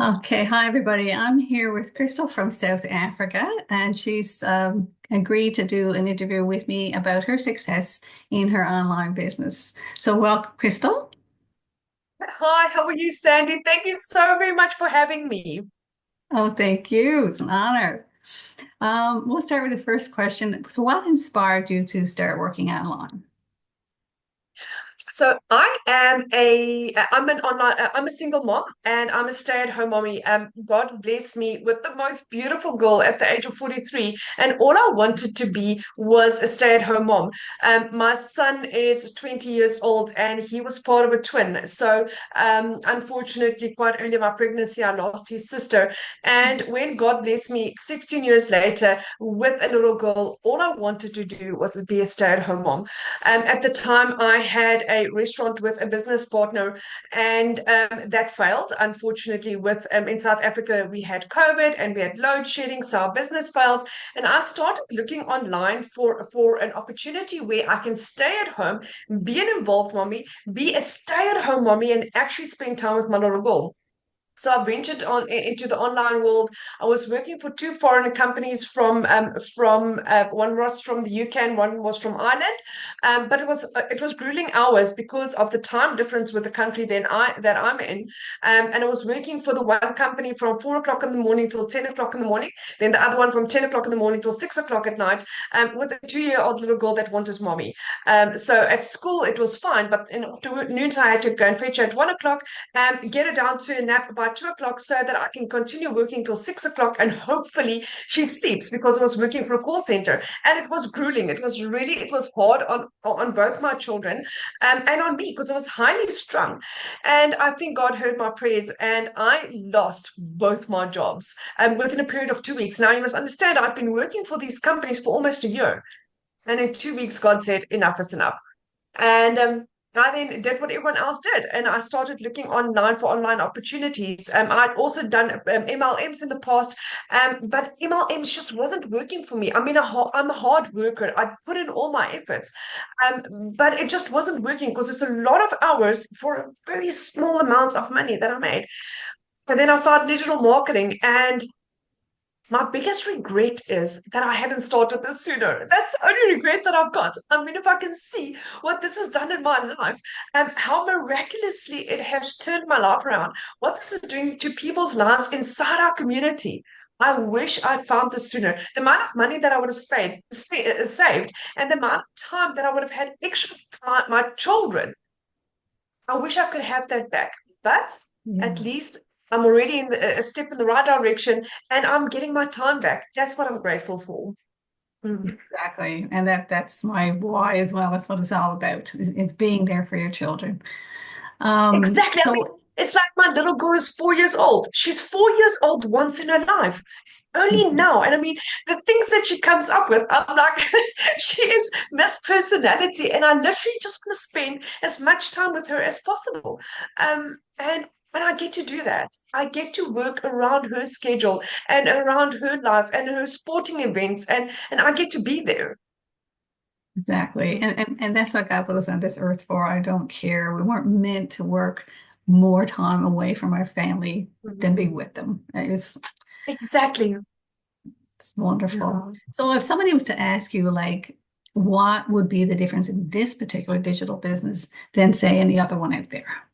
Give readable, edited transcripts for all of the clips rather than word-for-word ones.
Okay, hi everybody. I'm here with Crystal from South Africa, and she's agreed to do an interview with me about her success in her online business. So, welcome, Crystal. Hi, how are you, Sandy? Thank you so very much for having me. Oh, thank you. It's an honor. We'll start with the first question. So, what inspired you to start working online? So I'm a single mom and I'm a stay-at-home mommy. God blessed me with the most beautiful girl at the age of 43, and all I wanted to be was a stay-at-home mom. My son is 20 years old and he was part of a twin. So unfortunately, quite early in my pregnancy, I lost his sister. And when God blessed me 16 years later with a little girl, all I wanted to do was be a stay-at-home mom. At the time, I had a restaurant with a business partner, and that failed. Unfortunately, with in South Africa, we had COVID and we had load shedding, so our business failed. And I started looking online for an opportunity where I can stay at home, be an involved mommy, be a stay-at-home mommy, and actually spend time with my little girl. So I ventured on into the online world. I was working for two foreign companies from one was from the UK and one was from Ireland, but it was grueling hours because of the time difference with the country that I'm in. And I was working for the one company from 4 o'clock in the morning till 10 o'clock in the morning, then the other one from 10 o'clock in the morning till 6 o'clock at night, with a 2-year-old little girl that wanted mommy. So at school it was fine, but in afternoon I had to go and fetch her at 1 o'clock, get her down to a nap by 2 o'clock so that I can continue working till 6 o'clock, and hopefully she sleeps because I was working for a call center. And it was grueling. It was hard on both my children, and on me because I was highly strung. And I think God heard my prayers and I lost both my jobs within a period of 2 weeks. Now, you must understand, I've been working for these companies for almost a year. And in 2 weeks, God said, enough is enough. And I then did what everyone else did, and I started looking online for online opportunities. I'd also done MLMs in the past, but MLMs just wasn't working for me. I mean, I'm a hard worker. I put in all my efforts, but it just wasn't working because it's a lot of hours for a very small amount of money that I made. And then I found digital marketing, and my biggest regret is that I hadn't started this sooner. That's the only regret that I've got. I mean, if I can see what this has done in my life and how miraculously it has turned my life around, what this is doing to people's lives inside our community. I wish I'd found this sooner. The amount of money that I would have saved, and the amount of time that I would have had extra time, my children, I wish I could have that back. But at Yeah. least I'm already a step in the right direction and I'm getting my time back. That's what I'm grateful for. Mm. Exactly. And that's my why as well. That's what it's all about. It's being there for your children. Exactly. I mean, So it's like my little girl is 4 years old. She's 4 years old once in her life. It's only now. And I mean, the things that she comes up with, I'm like, she is Miss Personality. And I literally just want to spend as much time with her as possible. And I get to do that. I get to work around her schedule and around her life and her sporting events, and I get to be there. exactly. And that's what God put us on this earth for. I don't care. We weren't meant to work more time away from our family than be Mhm. with them. Exactly. It's wonderful. Yeah. So if somebody was to ask you, like, what would be the difference in this particular digital business than say any other one out there?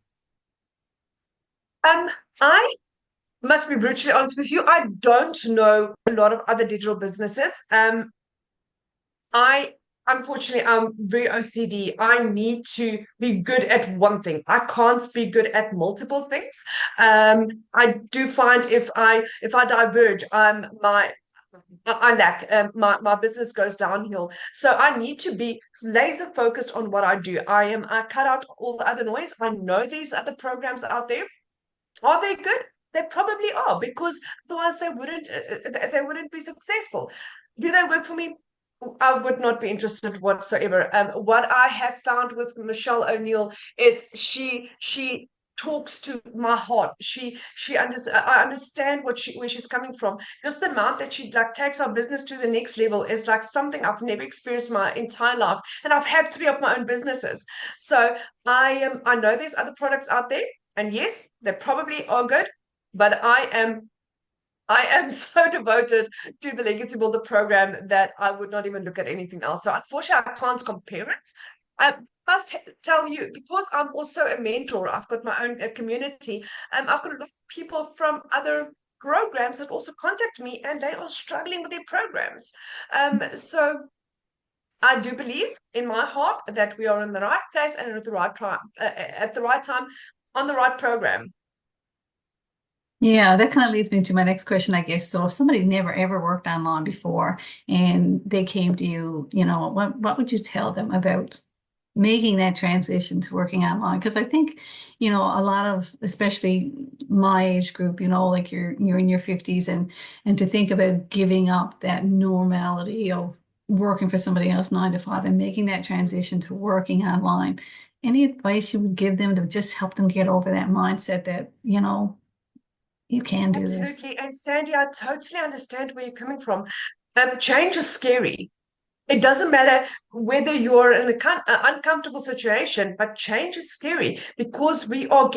Um, I must be brutally honest with you. I don't know a lot of other digital businesses. I unfortunately I'm very OCD. I need to be good at one thing. I can't be good at multiple things. I do find if I diverge, I lack. My business goes downhill. So I need to be laser focused on what I do. I cut out all the other noise. I know these other programs out there. Are they good? They probably are, because otherwise they wouldn't be successful. Do they work for me? I would not be interested whatsoever. What I have found with Michelle O'Neill is she talks to my heart. I understand where she's coming from. Just the amount that she like takes our business to the next level is like something I've never experienced my entire life. And I've had three of my own businesses. So I know there's other products out there, and yes, they probably are good. but I am so devoted to the Legacy Builder program that I would not even look at anything else. So unfortunately, I can't compare it. I must tell you, because I'm also a mentor, I've got my own community. I've got a lot of people from other programs that also contact me, and they are struggling with their programs. So I do believe in my heart that we are in the right place and at the right time, on the right program. Yeah, that kind of leads me to my next question, I guess. So if somebody never ever worked online before and they came to you, what would you tell them about making that transition to working online? Because I think, a lot of, especially my age group, like you're in your 50s and to think about giving up that normality of working for somebody else 9 to 5 and making that transition to working online. Any advice you would give them to just help them get over that mindset that, you can do this? Absolutely. And Sandy, I totally understand where you're coming from. Change is scary. It doesn't matter whether you're in an uncomfortable situation, but change is scary because we are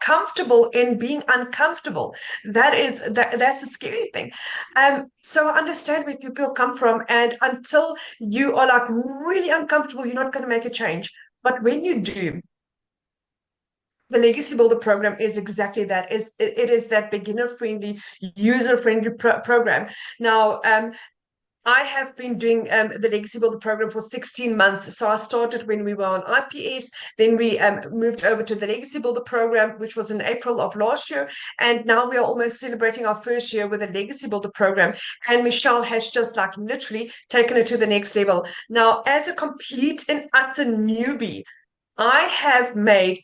comfortable in being uncomfortable. That's the scary thing. So I understand where people come from, and until you are like really uncomfortable, you're not going to make a change. But when you do, the Legacy Builder program is exactly that. It is that beginner friendly, user friendly program. Now, I have been doing the Legacy Builder program for 16 months. So I started when we were on IPS, then we moved over to the Legacy Builder program, which was in April of last year. And now we are almost celebrating our first year with the Legacy Builder program. And Michelle has just like literally taken it to the next level. Now, as a complete and utter newbie, I have made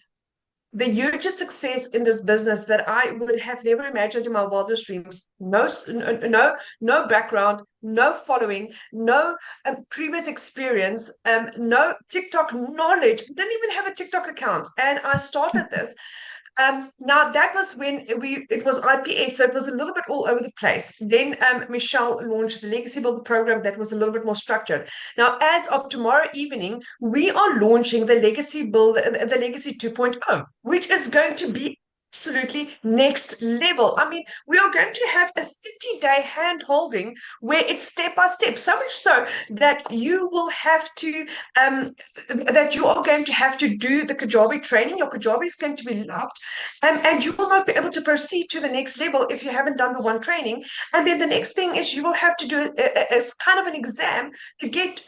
the huge success in this business that I would have never imagined in my wildest dreams. No background, no following, no previous experience, no TikTok knowledge. Didn't even have a TikTok account, and I started this. Now that was when it was IPS, so it was a little bit all over the place. Then Michelle launched the Legacy Build program that was a little bit more structured. Now, as of tomorrow evening, we are launching the Legacy Build, the Legacy 2.0, which is going to be absolutely next level. I mean, we are going to have a 30-day hand holding where it's step by step, so much so that you will have to that you are going to have to do the Kajabi training. Your Kajabi is going to be locked, and you will not be able to proceed to the next level if you haven't done the one training. And then the next thing is you will have to do a kind of an exam to get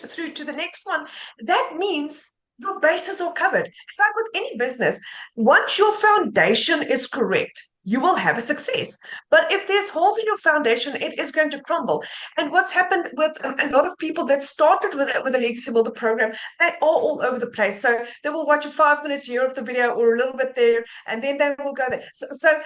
through to the next one. That means your bases are covered. It's like with any business. Once your foundation is correct, you will have a success. But if there's holes in your foundation, it is going to crumble. And what's happened with a lot of people that started with a Legacy Builder program, they are all over the place. So they will watch a 5 minutes here of the video or a little bit there, and then they will go there. So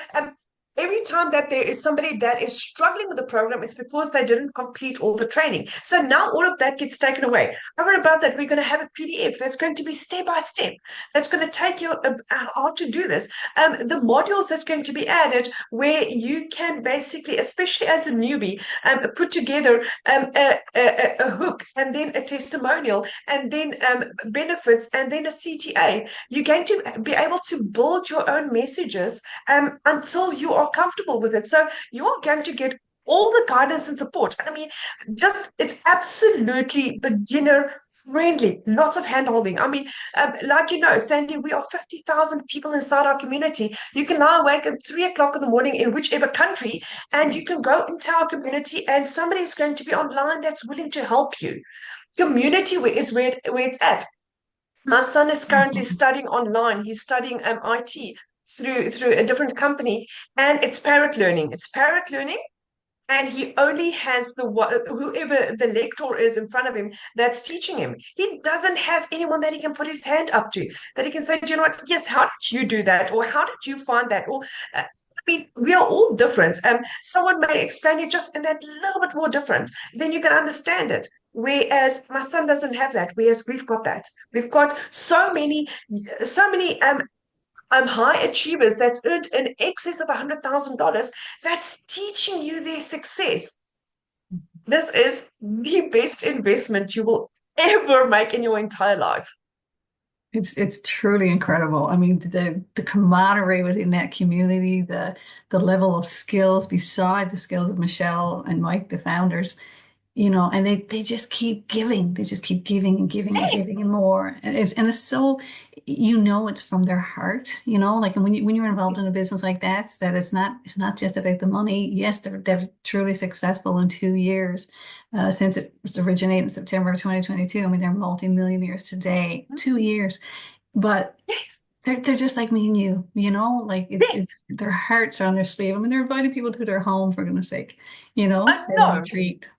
every time that there is somebody that is struggling with the program, it's because they didn't complete all the training. So now all of that gets taken away. Over and above that, we're going to have a PDF that's going to be step by step. That's going to take you how to do this. The modules that's going to be added, where you can basically, especially as a newbie, put together a hook and then a testimonial and then benefits and then a CTA. You're going to be able to build your own messages until you are comfortable with it. So you are going to get all the guidance and support. I mean, just it's absolutely beginner friendly, lots of hand holding. I mean, like Sandy, we are 50,000 people inside our community. You can lie awake at 3 o'clock in the morning in whichever country, and you can go into our community, and somebody is going to be online that's willing to help you. Community is where it's at. My son is currently Mhm. studying online. He's studying IT through a different company, and it's parrot learning. It's parrot learning, and he only has whoever the lecturer is in front of him that's teaching him. He doesn't have anyone that he can put his hand up to, that he can say, do you know what? Yes, how did you do that, or how did you find that, or I mean, we are all different. Someone may explain it just in that little bit more different, then you can understand it. Whereas my son doesn't have that. Whereas we've got that. We've got so many high achievers that's earned in excess of $100,000 that's teaching you their success. This is the best investment you will ever make in your entire life. It's truly incredible. I mean, the camaraderie within that community, the level of skills beside the skills of Michelle and Mike, the founders, and they just keep giving. They just keep giving and giving and Yes, giving and more. And it's so, it's from their heart, like, and when you're involved in yes. a business like that, that it's not just about the money. Yes, they're truly successful in 2 years, since it was originated in September of 2022. I mean, they're multi-millionaires today, 2 years, but Yes, they're just like me and you, like it's yes. their hearts are on their sleeve. I mean, they're inviting people to their home, for goodness sake, I for a know. retreat.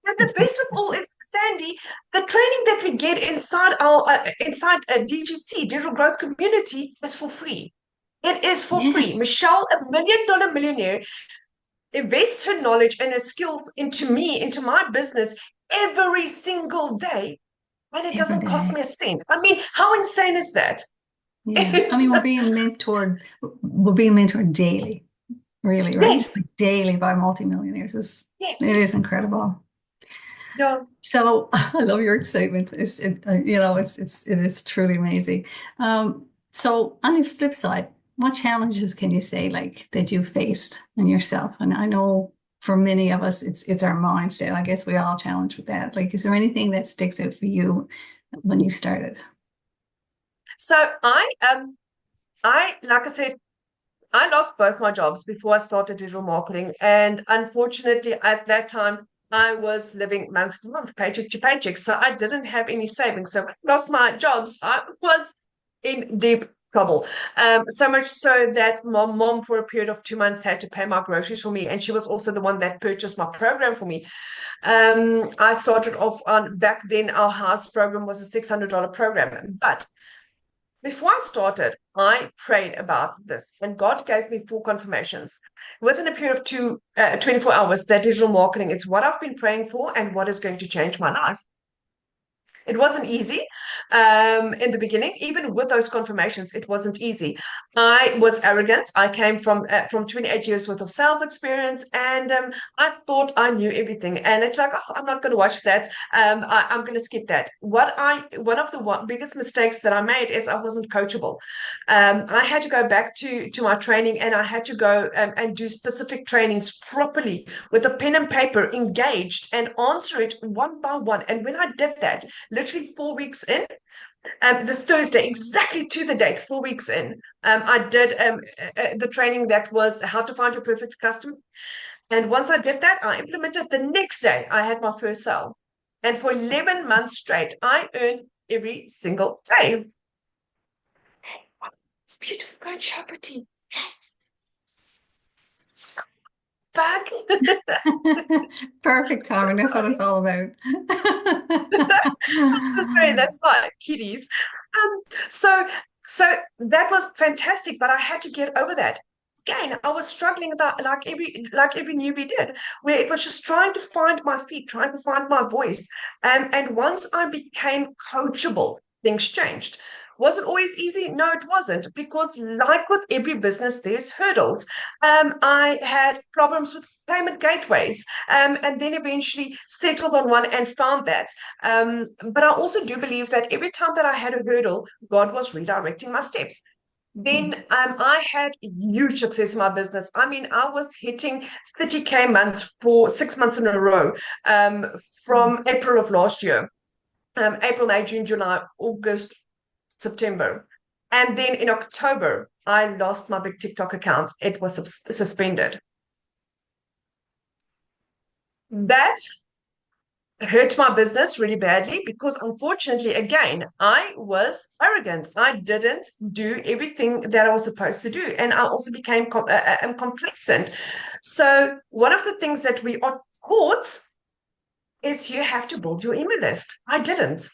And the It's best of all is, Sandy, the training that we get inside our inside a DGC, digital growth community, is for free. It is for free. Yes, Michelle, $1 million millionaire, invests her knowledge and her skills into me, into my business every single day, and it every doesn't cost day. me a cent. I mean, how insane is that? Yeah. I It's, mean, we're being mentored daily, really, right? yes, Like daily by multimillionaires. yes, It is incredible. no. So I love your excitement. It is truly amazing. So on the flip side, what challenges can you say like that you faced in yourself? And I know for many of us, it's our mindset. I guess we all challenge with that. Like, is there anything that sticks out for you when you started? So I like I said, I lost both my jobs before I started digital marketing. And unfortunately, at that time, I was living month to month, paycheck to paycheck. So I didn't have any savings. So when I lost my jobs, I was in deep trouble. So much so that my mom, for a period of 2 months, had to pay my groceries for me. And she was also the one that purchased my program for me. I started off on back then, our house program was a $600 program. But before I started, I prayed about this, and God gave me four confirmations within a period of 24 hours that digital marketing is what I've been praying for and what is going to change my life. It wasn't easy in the beginning. Even with those confirmations, it wasn't easy. I was arrogant. I came from 28 years worth of sales experience, and I thought I knew everything. And it's like, oh, I'm not going to watch that. I'm going to skip that. One of the biggest mistakes that I made is I wasn't coachable. I had to go back to my training, and I had to go and do specific trainings properly with a pen and paper, engaged, and answer it one by one. And when I did that, literally 4 weeks in, the Thursday, exactly to the date, 4 weeks in, I did the training that was how to find your perfect customer. And once I did that, I implemented the next day, I had my first sale. And for 11 months straight, I earned every single day. It's beautiful. Go and show pretty. Back. Perfect So timing. That's what it's sorry. all about. I'm so sorry. That's my kitties. Um, so so that was fantastic, but I had to get over that. Again, I was struggling about like every newbie did, where it was just trying to find my feet, trying to find my voice. And once I became coachable, things changed. Was it always easy? No, it wasn't, because like with every business, there's hurdles. I had problems with payment gateways, and then eventually settled on one and found that. But I also do believe that every time that I had a hurdle, God was redirecting my steps. Then I had huge success in my business. I mean, I was hitting 30K months for 6 months in a row, from April of last year. April, May, June, July, August, September. And then in October, I lost my big TikTok account. It was suspended. That hurt my business really badly because, unfortunately, again, I was arrogant. I didn't do everything that I was supposed to do, and I also became complacent. So one of the things that we are taught is you have to build your email list. I didn't.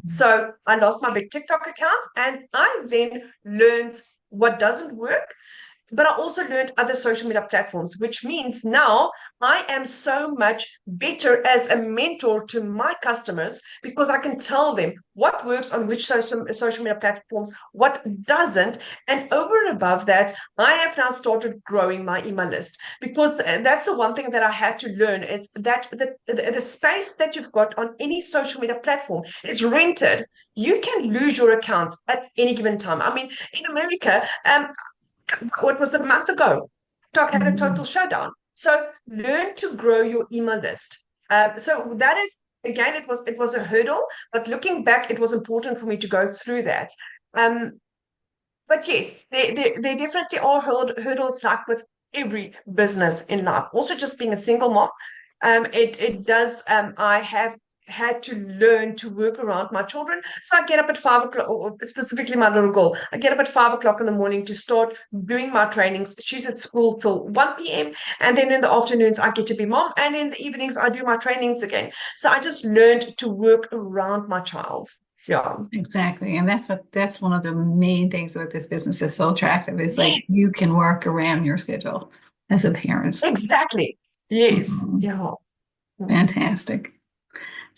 So I lost my big TikTok account, and I then learned what doesn't work. but I also learned other social media platforms, which means now I am so much better as a mentor to my customers because I can tell them what works on which social media platforms, what doesn't. And over and above that, I have now started growing my email list because that's the one thing that I had to learn is that the space that you've got on any social media platform is rented. You can lose your account at any given time. I mean, in America, what was it, a month ago? TikTok had a total Mhm. shutdown. So learn to grow your email list. So that is again, it was a hurdle, but looking back, it was important for me to go through that. Um, but yes, there definitely are hurdles like with every business in life. Also, just being a single mom, it does. I have had to learn to work around my children. So I get up at 5 o'clock, or specifically my little girl. I get up at 5 o'clock in the morning to start doing my trainings. She's at school till 1 p.m. And then in the afternoons, I get to be mom. And in the evenings, I do my trainings again. So I just learned to work around my child. Yeah. Exactly. And that's one of the main things with this business is so attractive is like Yes, you can work around your schedule as a parent. exactly. Yes. Mhm. Yeah. Fantastic.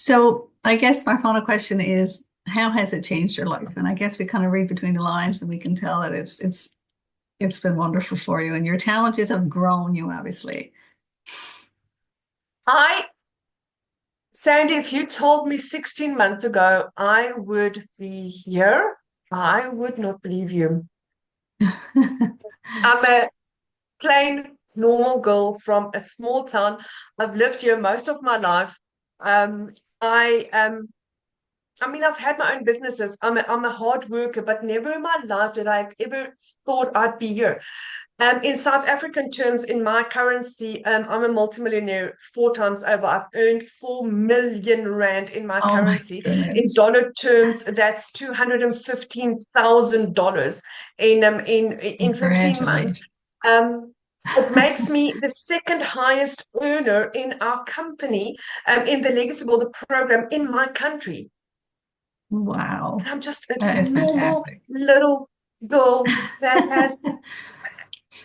So I guess my final question is, how has it changed your life? And I guess we kind of read between the lines and we can tell that it's been wonderful for you and your challenges have grown you, obviously. I, Sandy, if you told me 16 months ago I would be here, I would not believe you. I'm a plain normal girl from a small town. I've lived here most of my life. Um, I I mean, I've had my own businesses. I'm a hard worker, but never in my life did I ever thought I'd be here. In South African terms, in my currency, I'm a multimillionaire 4 times over. I've earned 4 million rand in my Oh my currency. In goodness. dollar terms, that's $215,000 in 15 months. Congratulations. Um, it makes me the second highest earner in our company in the Legacy Builder program in my country. And Wow. I'm just a That is normal fantastic. little girl that has, and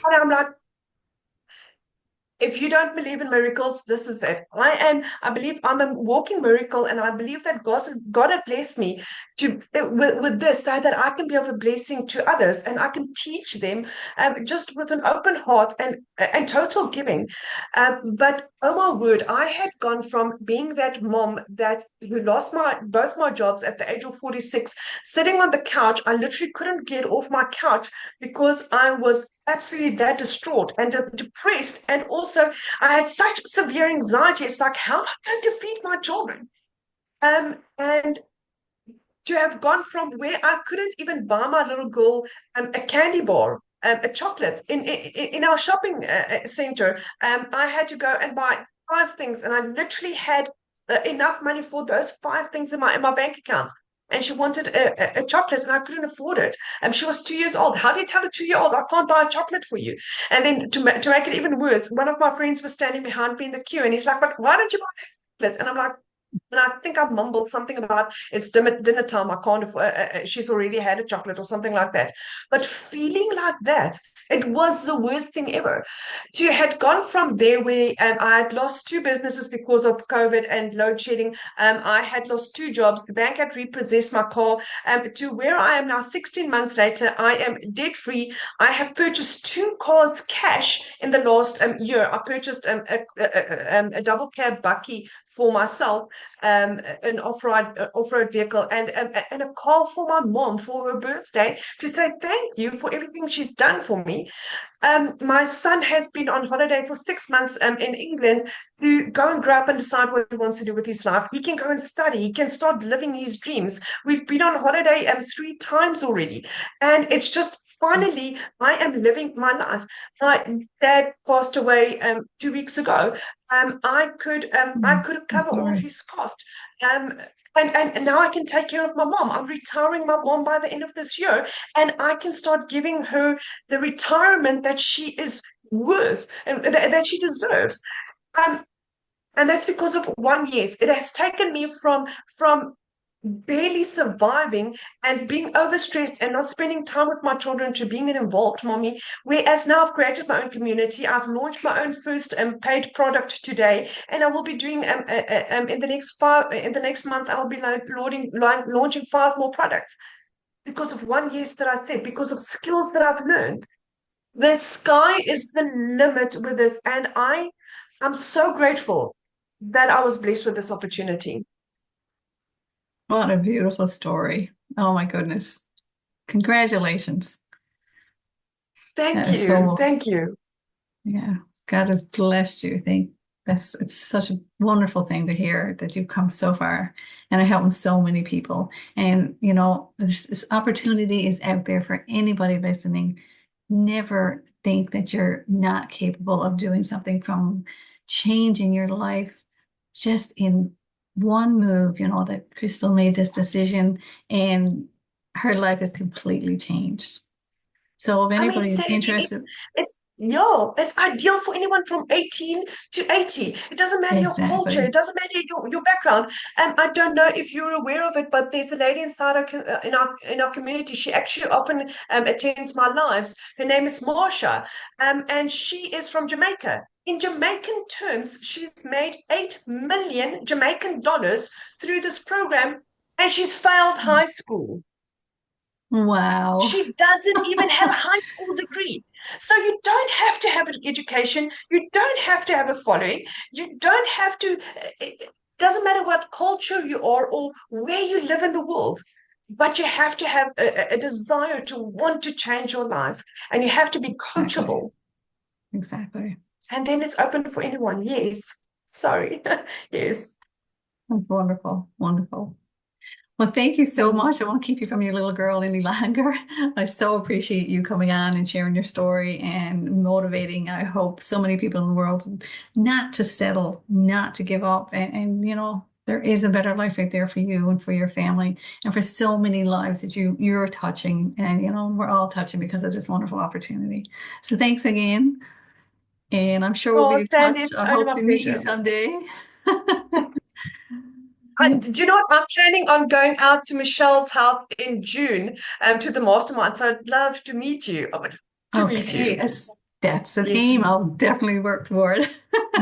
I'm like, if you don't believe in miracles, this is it. I believe I'm a walking miracle, and I believe that God had blessed me with this so that I can be of a blessing to others and I can teach them just with an open heart and total giving. But oh my word, I had gone from being that mom that who lost my both my jobs at the age of 46, sitting on the couch. I literally couldn't get off my couch because I was absolutely that distraught and depressed. And also, I had such severe anxiety. It's like, how am I going to feed my children? And to have gone from where I couldn't even buy my little girl a candy bar, a chocolate in our shopping center. I had to go and buy 5 things, and I literally had enough money for those 5 things in my bank account. And she wanted a chocolate, and I couldn't afford it. And she was 2 years old. How do you tell a 2 year old, I can't buy a chocolate for you? And then to make it even worse, one of my friends was standing behind me in the queue, and he's like, "But why don't you buy a chocolate?" And I'm like, and I think I mumbled something about it's dinner time. I can't afford, she's already had a chocolate or something like that. But feeling like that, it was the worst thing ever. To had gone from there where I had lost 2 businesses because of COVID and load shedding. I had lost 2 jobs. The bank had repossessed my car. To where I am now, 16 months later, I am debt free. I have purchased 2 cars cash in the last year. I purchased a double cab bucky for myself, an off-road vehicle, and a car for my mom for her birthday to say thank you for everything she's done for me. My son has been on holiday for 6 months in England to go and grow up and decide what he wants to do with his life. He can go and study. He can start living his dreams. We've been on holiday 3 times already, and it's just finally I am living my life. My dad passed away 2 weeks ago. I Mm, could I'm cover all sorry. his cost. Um, and now I can take care of my mom. I'm retiring my mom by the end of this year, and I can start giving her the retirement that she is worth and that she deserves. Um, and that's because of one yes. It has taken me from barely surviving and being overstressed and not spending time with my children to being an involved mommy. Whereas now I've created my own community, I've launched my own first paid product today, and I will be doing in the next month I'll be launching 5 more products because of one yes that I said, because of skills that I've learned. The sky is the limit with this, and I'm so grateful that I was blessed with this opportunity. What a beautiful story. Oh my goodness. Congratulations. That Thank is you. so, Thank you. yeah, God has blessed you. Think that's it's such a wonderful thing to hear that you've come so far and are helping so many people. And this opportunity is out there for anybody listening. Never think that you're not capable of doing something, from changing your life just in one move. That Crystal made this decision and her life has completely changed. So if I mean, anybody is say interested, it's ideal for anyone from 18 to 80. It doesn't matter your culture, exactly. it doesn't matter your background. I don't know if you're aware of it, but there's a lady inside in our community. She actually often attends my lives. Her name is Marsha, and she is from Jamaica. In Jamaican terms, she's made 8 million Jamaican dollars through this program, and she's failed high school. Wow. She doesn't even have a high school degree. So you don't have to have an education. You don't have to have a following. You don't have to, it doesn't matter what culture you are or where you live in the world, but you have to have a desire to want to change your life, and you have to be Exactly. coachable. Exactly. And then it's open for anyone. Yes. Sorry. Yes. That's wonderful. Wonderful. Well, thank you so Mm. much. I won't keep you from your little girl any longer. I so appreciate you coming on and sharing your story and motivating, I hope, so many people in the world not to settle, not to give up. And there is a better life out there for you and for your family and for so many lives that you're touching. And we're all touching because of this wonderful opportunity. So thanks again. And I'm sure we'll Oh, be in Sandy, touch. it's I only hope my to meet you pleasure. someday. Do you know what? I'm planning on going out to Michelle's house in June to the mastermind. So I'd love to meet you. I would to meet Okay, you. that's an Yes. aim I'll definitely work toward.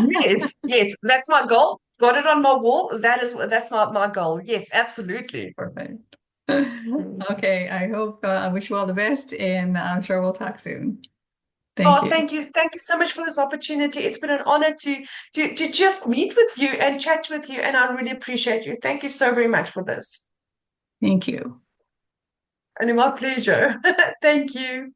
Yes. Yes. That's my goal. Got it on my wall. That's my goal. Yes, absolutely. Perfect. Mm. Okay, I wish you all the best, and I'm sure we'll talk soon. Thank Oh, you. thank you. Thank you so much for this opportunity. It's been an honor to just meet with you and chat with you, and I really appreciate you. Thank you so very much for this. Thank you. And my pleasure. Thank you.